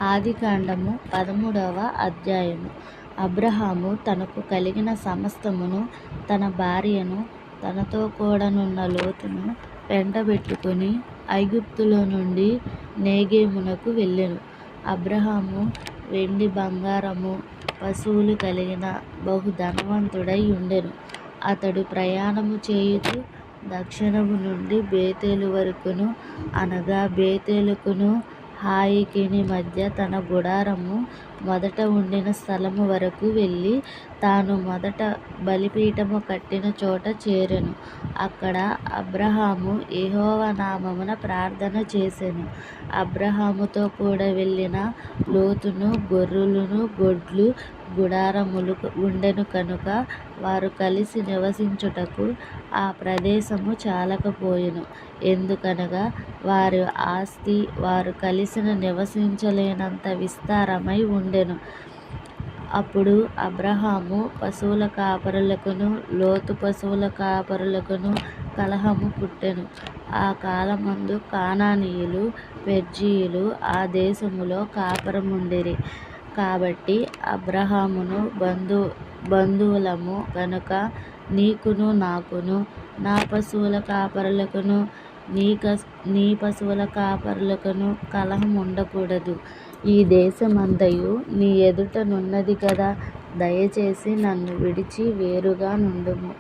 ఆదికాండము 13వ అధ్యాయము. అబ్రహాము తనకు కలిగిన సమస్తమును, తన భార్యను, తనతో కూడనున్న లోతును వెంటబెట్టుకుని ఐగుప్తులో నుండి నేగేమునకు వెళ్ళెను. అబ్రహాము వెండి బంగారము పశువులు కలిగిన బహు ధనవంతుడై ఉండెను. అతడు ప్రయాణము చేయుచు దక్షిణము నుండి బేతేలు వరకును, అనగా బేతేలుకును హాయికిని మధ్య తన గుడారము మొదట ఉండిన స్థలము వరకు వెళ్ళి, తాను మొదట బలిపీఠము కట్టిన చోట చేరెను. అక్కడ అబ్రహాము యెహోవా నామమున ప్రార్థన చేసెను. అబ్రహాముతో కూడా వెళ్ళిన లోతును గొర్రెలును గొడ్లు గుడారములు ఉండెను కనుక వారు కలిసి నివసించుటకు ఆ ప్రదేశము చాలకపోయెను. ఎందుకనగా వారి ఆస్తి వారు కలిసి నివసించలేనంత విస్తారమై ఉండెను. అప్పుడు అబ్రహాము పశువుల కాపరులకును లోతు పశువుల కాపరులకును కలహము పుట్టెను. ఆ కాలమందు కానానీయులు పెర్జీయులు ఆ దేశములో కాపురముండిరి. కాబట్టి అబ్రహామును బంధువులము గనుక నీకును నాకును, నా పశువుల కాపరులకును నీ పశువుల కాపరులకును కలహం ఉండకూడదు. ఈ దేశమంతయు నీ ఎదుట నున్నది కదా, దయచేసి నన్ను విడిచి వేరుగా నుండుము.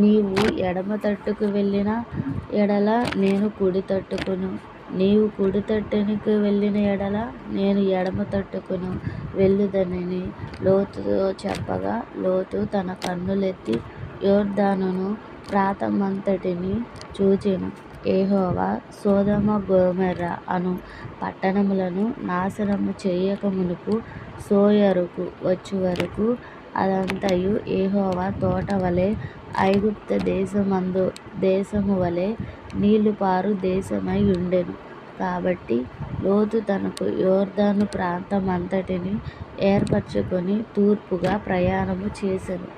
నీవు ఎడమ తట్టుకు వెళ్ళిన ఎడల నేను కుడి తట్టుకును, నీవు కుడి తట్టునికి వెళ్ళిన ఎడల నేను ఎడమ తట్టుకును వెళ్ళుదనని లోతుతో చెప్పగా, లోతు తన కన్నులెత్తి యొర్దానును ప్రాంతమంతటిని చూచెను. యెహోవా సొదొమ గొమొర్రా అను పట్టణములను నాశనము చేయక మునుపు సోయరుకు వచ్చువరకు అదంతయు యెహోవా తోటవలె, ఐగుప్తు దేశము వలె నీళ్లుపారు దేశమై ఉండెను. కాబట్టి లోతు తనకు యొర్దాను ప్రాంతమంతటిని ఏర్పరచుకొని తూర్పుగా ప్రయాణము చేసెను.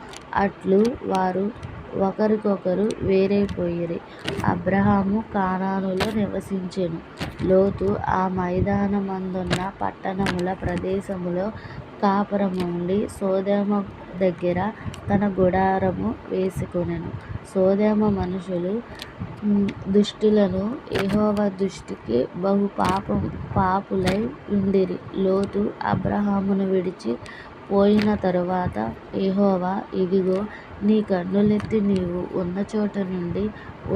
అట్లు వారు ఒకరికొకరు వేరైపోయిరి. అబ్రహాము కానానులో నివసించెను. లోతు ఆ మైదానమందున్న పట్టణముల ప్రదేశములో కాపురముండి సొదొమ దగ్గర తన గుడారము వేసుకొనెను. సొదొమ మనుషులు దుష్టులను, యెహోవా దృష్టికి బహు పాపులై ఉండిరి. లోతు అబ్రహామును విడిచి పోయిన తరువాత యెహోవా, ఇదిగో, నీ కన్నులెత్తి నీవు ఉన్న చోట నుండి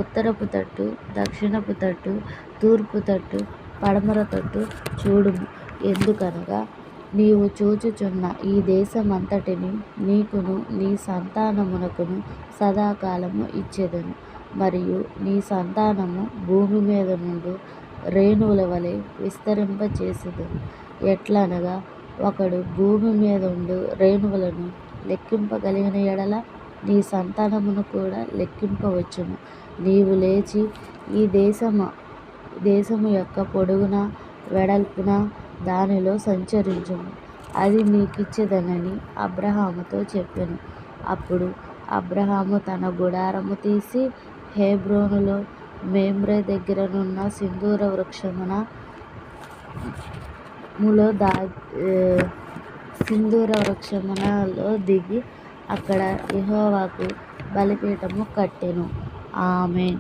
ఉత్తరపు తట్టు, దక్షిణపు తట్టు, తూర్పు తట్టు, పడమర తట్టు చూడుము. ఎందుకనగా నీవు చూచుచున్న ఈ దేశమంతటిని నీకును నీ సంతానమునకును సదాకాలము ఇచ్చెదను. మరియు నీ సంతానము భూమి మీద నుండు రేణువుల వలె విస్తరింపచేసెదను. ఎట్లనగా ఒకడు భూమి మీదుండు రేణువులను లెక్కింపగలిగిన ఎడల నీ సంతానమును కూడా లెక్కింపవచ్చును. నీవు లేచి ఈ దేశము యొక్క పొడుగున వెడల్పున దానిలో సంచరించుము, అది నీకిచ్చెదనని అబ్రహాముతో చెప్పెను. అప్పుడు అబ్రహాము తన గుడారము తీసి హెబ్రోనులో మేమ్రే దగ్గరనున్న సింధూర వృక్షములో దిగి అక్కడ యెహోవాకు బలిపీఠము కట్టెను. ఆమేన్.